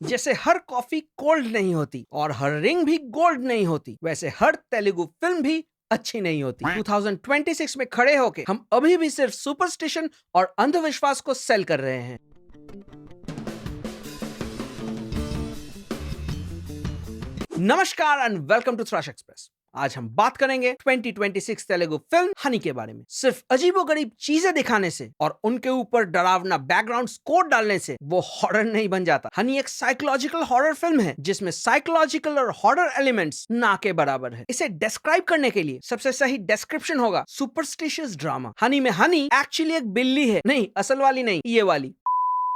जैसे हर coffee cold नहीं होती और हर रिंग भी गोल्ड नहीं होती, वैसे हर तेलुगु फिल्म भी अच्छी नहीं होती। 2026 में खड़े होके हम अभी भी सिर्फ सुपरस्टिशन और अंधविश्वास को सेल कर रहे हैं। नमस्कार and welcome to thrash express. आज हम बात करेंगे 2026 तेलुगु फिल्म हनी के बारे में। सिर्फ अजीबोगरीब चीजें दिखाने से और उनके ऊपर डरावना बैकग्राउंड स्कोर डालने से वो हॉरर नहीं बन जाता। हनी एक साइकोलॉजिकल हॉरर फिल्म है जिसमें साइकोलॉजिकल और हॉरर एलिमेंट्स ना के बराबर है। इसे डिस्क्राइब करने के लिए सबसे सही डिस्क्रिप्शन होगा सुपरस्टिशियस ड्रामा। हनी में हनी एक्चुअली एक बिल्ली है, नहीं असल वाली नहीं, ये वाली।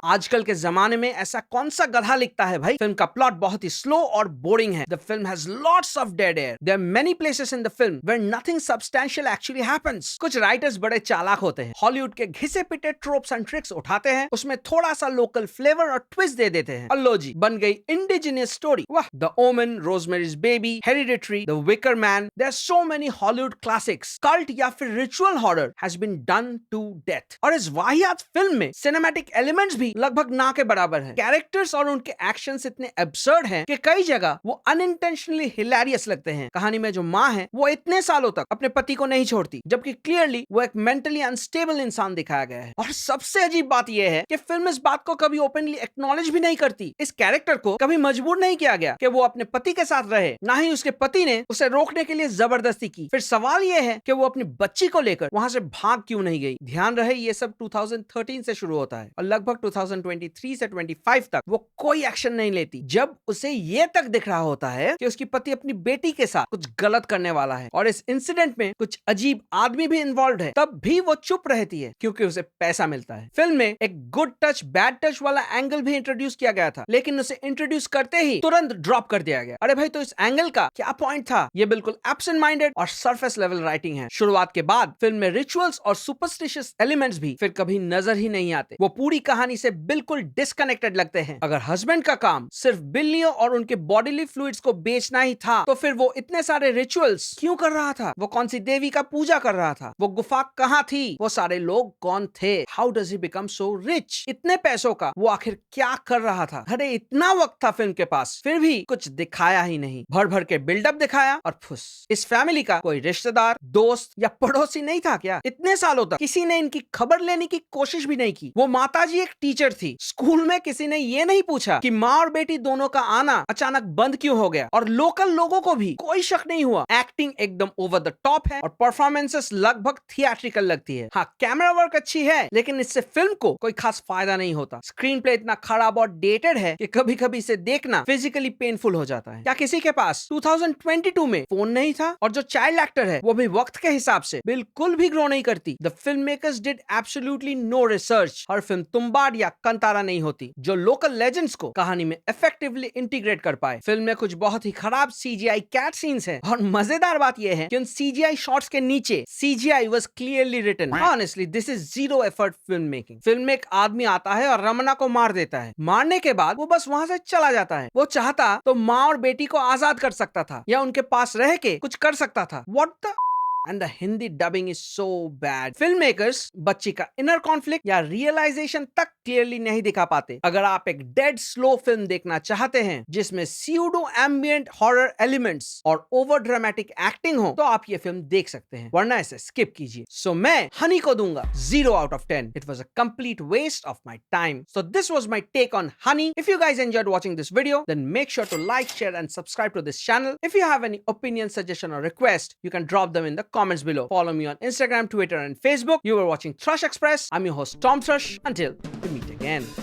आजकल के जमाने में ऐसा कौन सा गधा लिखता है भाई। फिल्म का प्लॉट बहुत ही स्लो और बोरिंग है। The film has lots of dead air. There are many places in the film where nothing substantial actually happens. कुछ राइटर्स बड़े चालाक होते हैं, हॉलीवुड के घिसे पिटे ट्रोप्स एंड ट्रिक्स उठाते हैं, उसमें थोड़ा सा लोकल फ्लेवर और ट्विस्ट दे देते हैं। अल्लो जी, बन गई इंडिजिनियस स्टोरी। वाह, the Omen, Rosemary's Baby, Hereditary, the Wicker Man. There are so many Hollywood classics. Cult या फिर ritual horror has been done to death. और इस वाहियात फिल्म में सिनेमैटिक एलिमेंट्स भी लगभग ना के बराबर है। कैरेक्टर्स और उनके एक्शंस इतने एब्सर्ड हैं कि कई जगह वो अनइंटेंशनली हिलेरियस लगते हैं। कहानी में जो माँ है वो इतने सालों तक अपने पति को नहीं छोड़ती, जबकि क्लियरली वो एक मेंटली अनस्टेबल इंसान दिखाया गया है। और सबसे अजीब बात यह है कि फिल्म इस बात को कभी ओपनली एक्नॉलेज भी नहीं करती। इस कैरेक्टर को कभी मजबूर नहीं किया गया कि वो अपने पति के साथ रहे, ना ही उसके पति ने उसे रोकने के लिए जबरदस्ती की। फिर सवाल यह है कि वो अपनी बच्ची को लेकर वहां से भाग क्यों नहीं गई। ध्यान रहे ये सब 2013 से शुरू होता है और लगभग 2023 से 25 तक वो कोई एक्शन नहीं लेती, जब उसे ये तक दिख रहा होता है कि उसकी पति अपनी बेटी के साथ कुछ गलत करने वाला है और इस इंसिडेंट में कुछ अजीब आदमी भी इन्वॉल्व है। तब भी वो चुप रहती है क्योंकि उसे पैसा मिलता है। फिल्म में एक गुड टच बैड टच वाला एंगल भी इंट्रोड्यूस किया गया था, लेकिन उसे इंट्रोड्यूस करते ही तुरंत ड्रॉप कर दिया गया। अरे भाई, तो इस एंगल का क्या पॉइंट था। ये बिल्कुल एब्सेंट माइंडेड और सरफेस लेवल राइटिंग है। शुरुआत के बाद फिल्म में रिचुअल्स और सुपरस्टिशियस एलिमेंट्स भी फिर कभी नजर ही नहीं आते। वो पूरी कहानी से बिल्कुल डिस्कनेक्टेड लगते हैं। अगर हस्बैंड का काम सिर्फ बिल्लियों और उनके बॉडीली फ्लूइड्स को बेचना ही था, तो फिर वो इतने सारे रिचुअल्स क्यों कर रहा था। वो कौन सी देवी का पूजा कर रहा था, वो गुफा कहाँ थी, वो सारे लोग कौन थे, how does he become so rich, इतने पैसों का वो आखिर क्या कर रहा था। अरे इतना वक्त था फिल्म के पास, फिर भी कुछ दिखाया ही नहीं। भर भर के बिल्डअप दिखाया और फुस। इस फैमिली का कोई रिश्तेदार, दोस्त या पड़ोसी नहीं था क्या। इतने सालों तक किसी ने इनकी खबर लेने की कोशिश भी नहीं की। वो माताजी एक टीचर थी, स्कूल में किसी ने ये नहीं पूछा कि माँ और बेटी दोनों का आना अचानक बंद क्यों हो गया। और लोकल लोगों को भी कोई शक नहीं हुआ। एक्टिंग एकदम ओवर द टॉप है और परफॉर्मेंसेस लगभग थिएट्रिकल लगती है। हाँ, कैमरा वर्क अच्छी है, लेकिन इससे फिल्म को कोई खास फायदा नहीं होता। स्क्रीन प्ले इतना खराब और डेटेड है कि कभी कभी इसे देखना फिजिकली पेनफुल हो जाता है। क्या किसी के पास 2022 में फोन नहीं था। और जो चाइल्ड एक्टर है वो भी वक्त के हिसाब से बिल्कुल भी ग्रो नहीं करती। The film makers did absolutely no research. हर फिल्म तुम्बाड़ या कंतारा नहीं होती जो लोकल लेजेंड्स को कहानी में इफेक्टिवली इंटीग्रेट कर पाए। फिल्म में कुछ बहुत ही खराब सीजीआई कैट सीन्स हैं और मजेदार बात यह है कि उन सीजीआई शॉट्स के नीचे CGI was clearly written. Honestly this is zero effort film making. Film में एक आदमी आता है और रमना को मार देता है। मारने के बाद वो बस वहां से चला जाता है। वो चाहता तो माँ और बेटी को आजाद कर सकता था या उनके पास रह के कुछ कर सकता था। What the and the Hindi dubbing is so bad. Filmmakers बच्ची का inner conflict या realization तक clearly नहीं दिखा पाते। अगर आप एक dead slow film देखना चाहते हैं जिसमें pseudo ambient horror elements और over dramatic acting हो, तो आप ये फिल्म देख सकते हैं, वरना इसे skip कीजिए। So मैं हनी को दूंगा 0 out of 10. It was a complete waste of my time. So this was my take on Honey. If you guys enjoyed watching this video, then make sure to like, share and subscribe to this channel. If you have any opinion, suggestion or request, you can drop them in the comments below. Follow me on Instagram, Twitter and Facebook. You were watching Thrush Express. I'm your host Tom Thrush. Until we meet again.